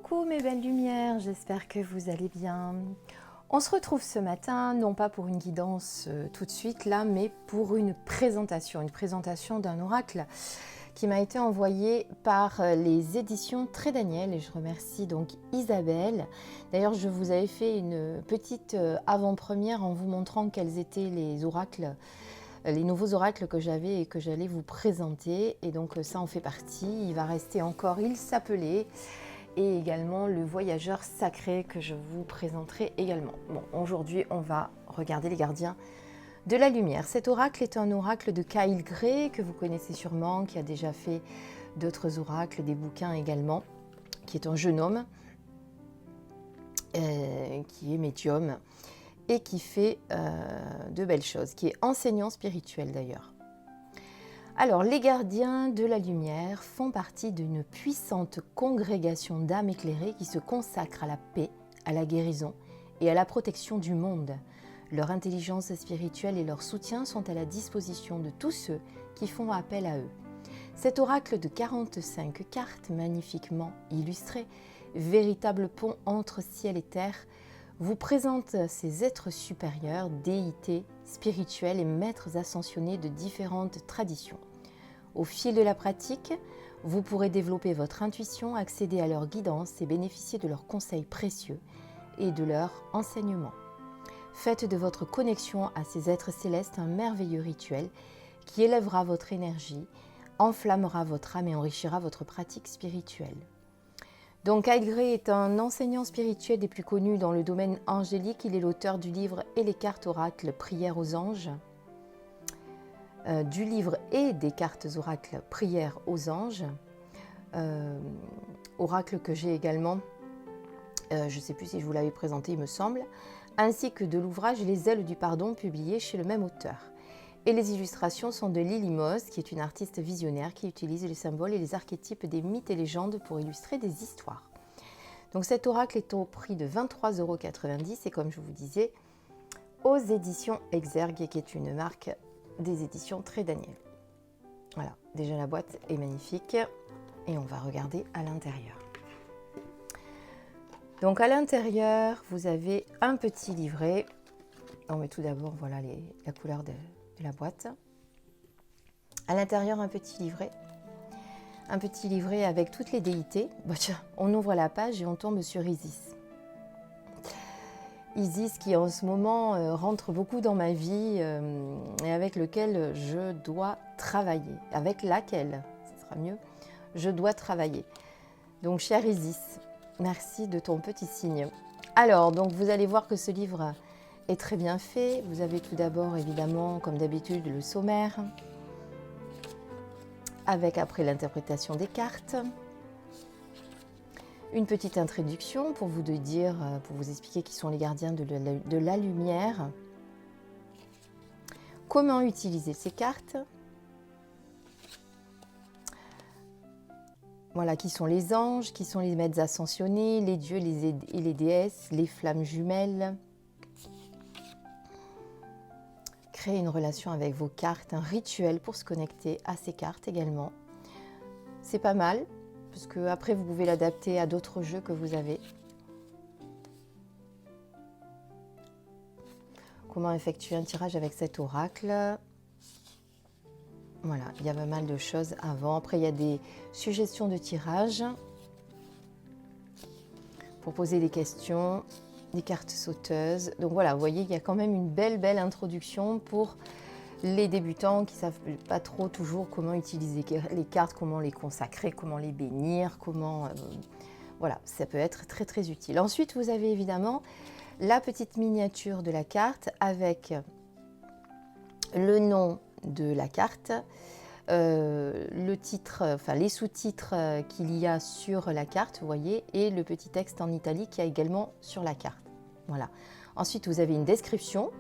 Coucou mes belles lumières, j'espère que vous allez bien. On se retrouve ce matin, non pas pour une guidance tout de suite là, mais pour une présentation d'un oracle qui m'a été envoyé par les éditions Très Daniel et je remercie donc Isabelle. D'ailleurs, je vous avais fait une petite avant-première en vous montrant quels étaient les oracles, les nouveaux oracles que j'avais et que j'allais vous présenter. Et donc ça en fait partie, il va rester encore, il s'appelait, et également le voyageur sacré que je vous présenterai également. Bon, aujourd'hui, on va regarder les gardiens de la lumière. Cet oracle est un oracle de Kyle Gray, que vous connaissez sûrement, qui a déjà fait d'autres oracles, des bouquins également, qui est un jeune homme, qui est médium et qui fait de belles choses, qui est enseignant spirituel d'ailleurs. Alors, les gardiens de la lumière font partie d'une puissante congrégation d'âmes éclairées qui se consacrent à la paix, à la guérison et à la protection du monde. Leur intelligence spirituelle et leur soutien sont à la disposition de tous ceux qui font appel à eux. Cet oracle de 45 cartes magnifiquement illustrées, véritable pont entre ciel et terre, vous présente ces êtres supérieurs, déités spirituels et maîtres ascensionnés de différentes traditions. Au fil de la pratique, vous pourrez développer votre intuition, accéder à leur guidance et bénéficier de leurs conseils précieux et de leurs enseignements. Faites de votre connexion à ces êtres célestes un merveilleux rituel qui élèvera votre énergie, enflammera votre âme et enrichira votre pratique spirituelle. Donc, Kyle Gray est un enseignant spirituel des plus connus dans le domaine angélique. Il est l'auteur du livre et les cartes oracles Prières aux anges, du livre et des cartes oracles Prières aux anges, oracle que j'ai également, je ne sais plus si je vous l'avais présenté, il me semble, ainsi que de l'ouvrage Les ailes du pardon, publié chez le même auteur. Et les illustrations sont de Lily Moss, qui est une artiste visionnaire qui utilise les symboles et les archétypes des mythes et légendes pour illustrer des histoires. Donc cet oracle est au prix de 23,90 € et comme je vous disais, aux éditions Exergue, qui est une marque des éditions Très Daniel. Voilà, déjà la boîte est magnifique et on va regarder à l'intérieur. Donc à l'intérieur, vous avez un petit livret. On met tout d'abord voilà la couleur de la boîte. À l'intérieur, un petit livret avec toutes les déités. Bah, tiens, on ouvre la page et on tombe sur Isis. Isis qui en ce moment rentre beaucoup dans ma vie et avec lequel je dois travailler. Avec laquelle, ce sera mieux, je dois travailler. Donc chère Isis, merci de ton petit signe. Alors, donc vous allez voir que ce livre est très bien fait. Vous avez tout d'abord, évidemment, comme d'habitude, le sommaire, avec après l'interprétation des cartes. Une petite introduction pour vous expliquer qui sont les gardiens de la lumière. Comment utiliser ces cartes. Voilà, qui sont les anges, qui sont les maîtres ascensionnés, les dieux et les déesses, les flammes jumelles. Créer une relation avec vos cartes, un rituel pour se connecter à ces cartes également. C'est pas mal, parce que après vous pouvez l'adapter à d'autres jeux que vous avez. Comment effectuer un tirage avec cet oracle. Voilà, il y a pas mal de choses avant. Après, il y a des suggestions de tirage pour poser des questions, des cartes sauteuses. Donc voilà, vous voyez, il y a quand même une belle introduction pour les débutants qui ne savent pas trop toujours comment utiliser les cartes, comment les consacrer, comment les bénir, comment... voilà, ça peut être très utile. Ensuite, vous avez évidemment la petite miniature de la carte avec le nom de la carte, le titre, enfin les sous-titres qu'il y a sur la carte, vous voyez, et le petit texte en italique qu'il y a également sur la carte. Voilà. Ensuite, vous avez une description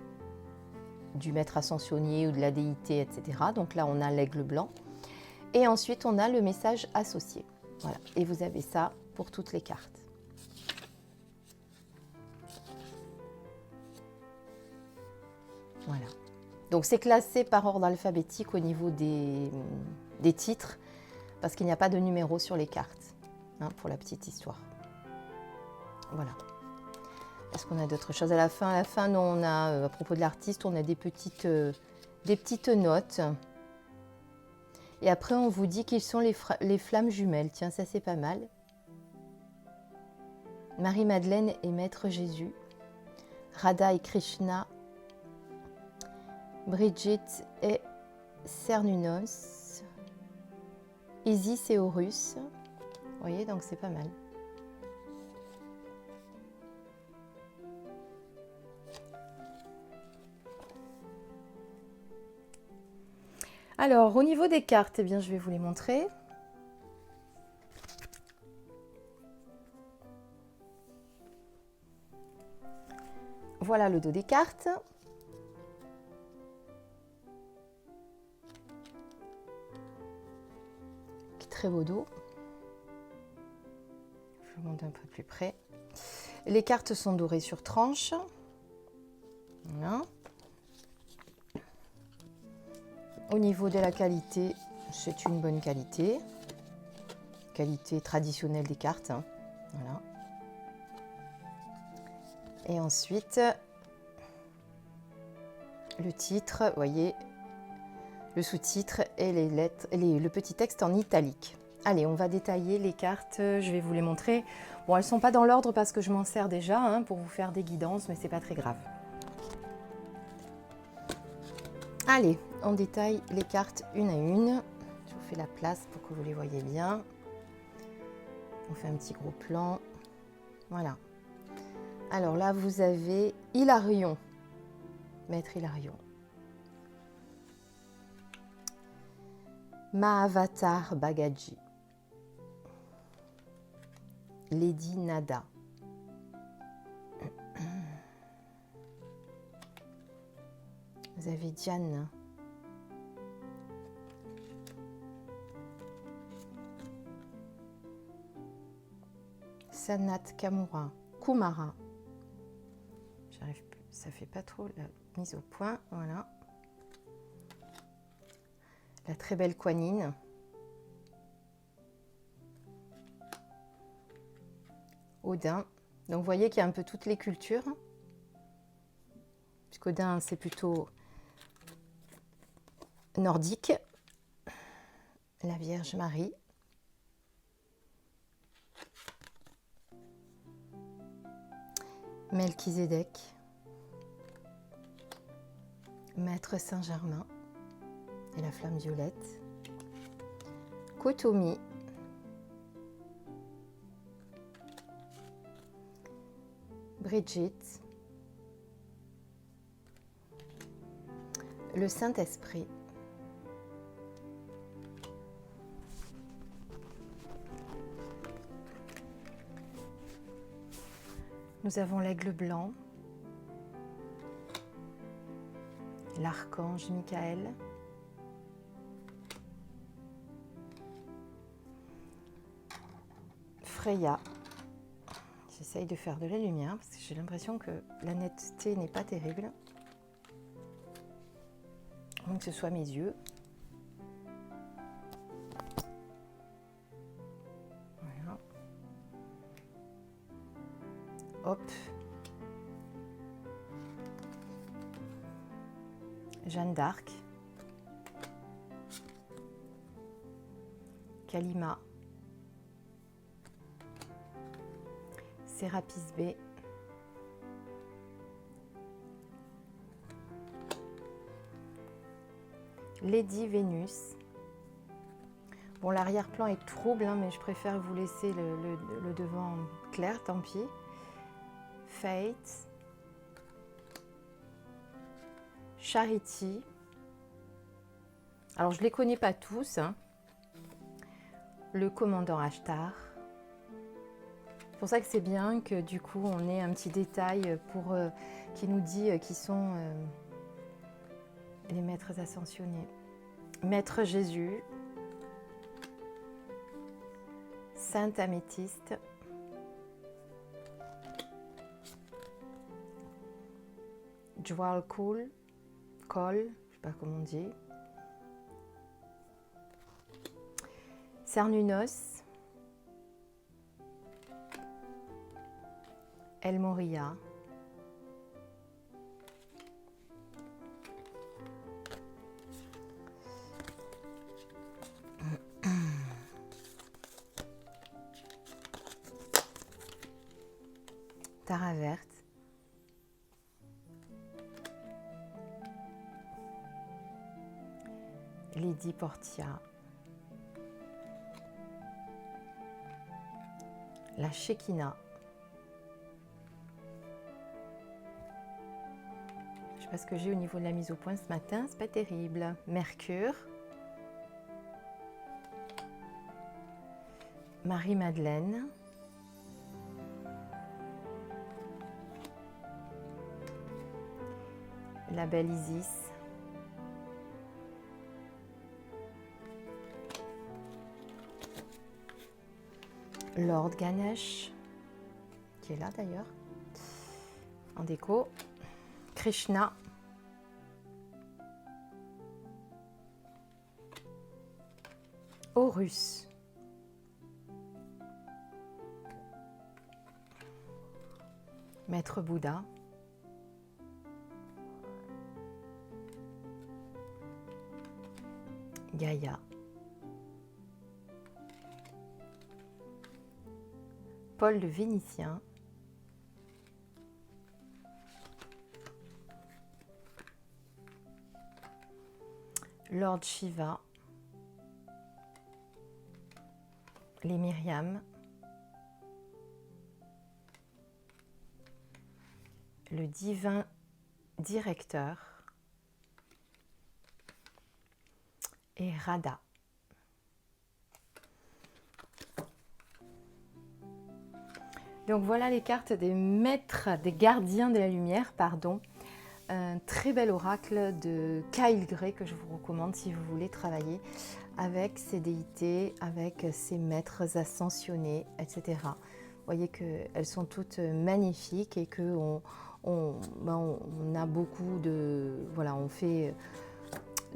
du maître ascensionnier ou de la déité, etc. Donc là, on a l'aigle blanc. Et ensuite, on a le message associé. Voilà. Et vous avez ça pour toutes les cartes. Voilà. Donc c'est classé par ordre alphabétique au niveau des titres, parce qu'il n'y a pas de numéro sur les cartes, hein, pour la petite histoire. Voilà. Est-ce qu'on a d'autres choses à la fin? À la fin, non, on a, à propos de l'artiste, on a des petites notes. Et après, on vous dit qu'ils sont les flammes jumelles. Tiens, ça c'est pas mal. Marie-Madeleine et Maître Jésus. Radha et Krishna. Brigitte et Cernunnos. Isis et Horus. Vous voyez, donc c'est pas mal. Alors, au niveau des cartes, eh bien, je vais vous les montrer. Voilà le dos des cartes. Très beau dos. Je vous montre un peu plus près. Les cartes sont dorées sur tranche. Voilà. Au niveau de la qualité, c'est une bonne qualité. Qualité traditionnelle des cartes. Hein. Voilà. Et ensuite, le titre, vous voyez, le sous-titre et les lettres, le petit texte en italique. Allez, on va détailler les cartes, je vais vous les montrer. Bon, elles ne sont pas dans l'ordre parce que je m'en sers déjà hein, pour vous faire des guidances, mais c'est pas très grave. Allez, on détaille les cartes une à une. Je vous fais la place pour que vous les voyez bien. On fait un petit gros plan. Voilà. Alors là, vous avez Hilarion, Maître Hilarion. Mahavatar Bagaji. Lady Nada. Vous avez Diane. Sanat Kumara. J'arrive plus, ça fait pas trop la mise au point, voilà. La très belle Kuan Yin. Odin. Donc vous voyez qu'il y a un peu toutes les cultures. Puisqu'Odin c'est plutôt nordique. La Vierge Marie. Melchizedek. Maître Saint-Germain et la flamme violette. Kotomi. Brigitte. Le Saint-Esprit. Nous avons l'aigle blanc, l'archange Michael, Freya. J'essaye de faire de la lumière parce que j'ai l'impression que la netteté n'est pas terrible. Donc que ce soit mes yeux. Voilà. Hop. Jeanne d'Arc. Kalima. Sérapis B. Lady Vénus. Bon, l'arrière-plan est trouble, hein, mais je préfère vous laisser le devant clair, tant pis. Fate. Charity. Alors, je ne les connais pas tous. Hein. Le commandant Ashtar. C'est pour ça que c'est bien que du coup, on ait un petit détail pour, qui nous dit qui sont les maîtres ascensionnés. Maître Jésus. Sainte Améthyste. Jewel Cole, je ne sais pas comment on dit. Cernunnos. El Moria. Tara verte. Lady Portia. La Shekinah. Je sais pas ce que j'ai au niveau de la mise au point ce matin, c'est pas terrible. Mercure. Marie-Madeleine. La belle Isis. Lord Ganesh, qui est là d'ailleurs, en déco. Krishna. Horus. Maître Bouddha. Gaïa. Paul le Vénitien. Lord Shiva. Les Myriam. Le divin directeur. Et Radha. Donc voilà les cartes des maîtres, des gardiens de la lumière, pardon. Un très bel oracle de Kyle Gray que je vous recommande si vous voulez travailler avec ces déités, avec ces maîtres ascensionnés, etc. Vous voyez qu'elles sont toutes magnifiques et qu'on a beaucoup de... Voilà, on fait...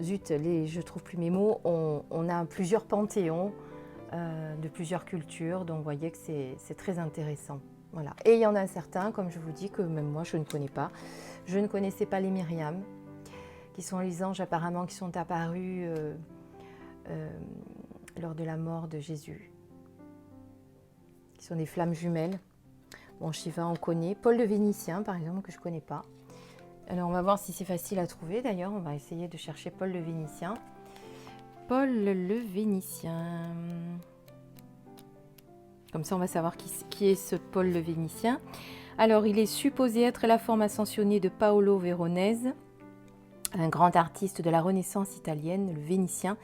Zut, je trouve plus mes mots. On a plusieurs panthéons de plusieurs cultures, donc vous voyez que c'est très intéressant. Voilà. Et il y en a certains, comme je vous dis, que même moi je ne connais pas. Je ne connaissais pas les Myriam, qui sont les anges apparemment qui sont apparus lors de la mort de Jésus, qui sont des flammes jumelles. Bon, Shiva on connaît. Paul le Vénitien par exemple, que je ne connais pas. Alors on va voir si c'est facile à trouver d'ailleurs, on va essayer de chercher Paul le Vénitien. Paul le Vénitien. Comme ça on va savoir qui est ce Paul le Vénitien. Alors il est supposé être la forme ascensionnée de Paolo Veronese, un grand artiste de la Renaissance italienne, le Vénitien,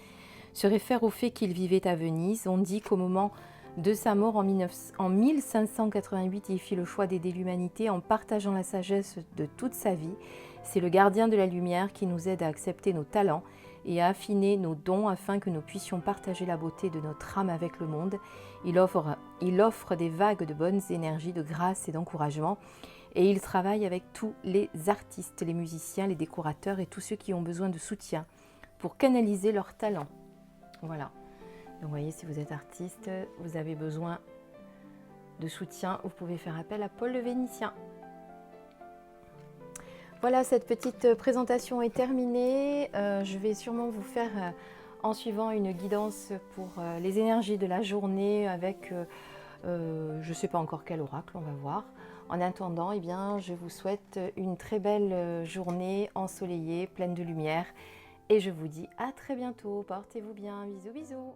se réfère au fait qu'il vivait à Venise. On dit qu'au moment de sa mort en 1588, il fit le choix d'aider l'humanité en partageant la sagesse de toute sa vie. C'est le gardien de la lumière qui nous aide à accepter nos talents et à affiner nos dons afin que nous puissions partager la beauté de notre âme avec le monde. Il offre des vagues de bonnes énergies, de grâce et d'encouragement. Et il travaille avec tous les artistes, les musiciens, les décorateurs et tous ceux qui ont besoin de soutien pour canaliser leurs talents. Voilà. Donc vous voyez, si vous êtes artiste, vous avez besoin de soutien, vous pouvez faire appel à Paul le Vénitien. Voilà, cette petite présentation est terminée. Je vais sûrement vous faire en suivant une guidance pour les énergies de la journée avec, je ne sais pas encore quel oracle, on va voir. En attendant, eh bien, je vous souhaite une très belle journée ensoleillée, pleine de lumière. Et je vous dis à très bientôt. Portez-vous bien. Bisous, bisous.